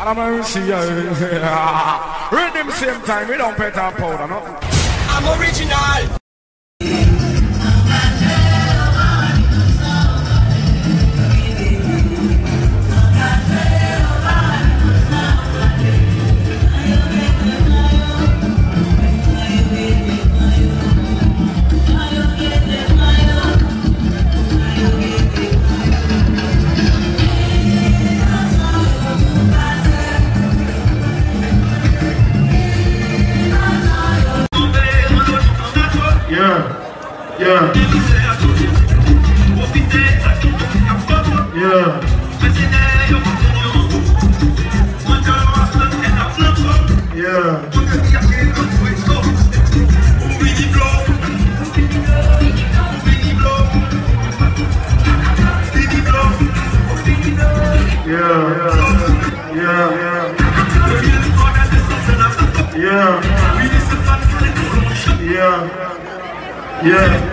I'm gonna see you. Rhythm same time, we don't pet our powder, no? I'm original. Yeah. Yeah.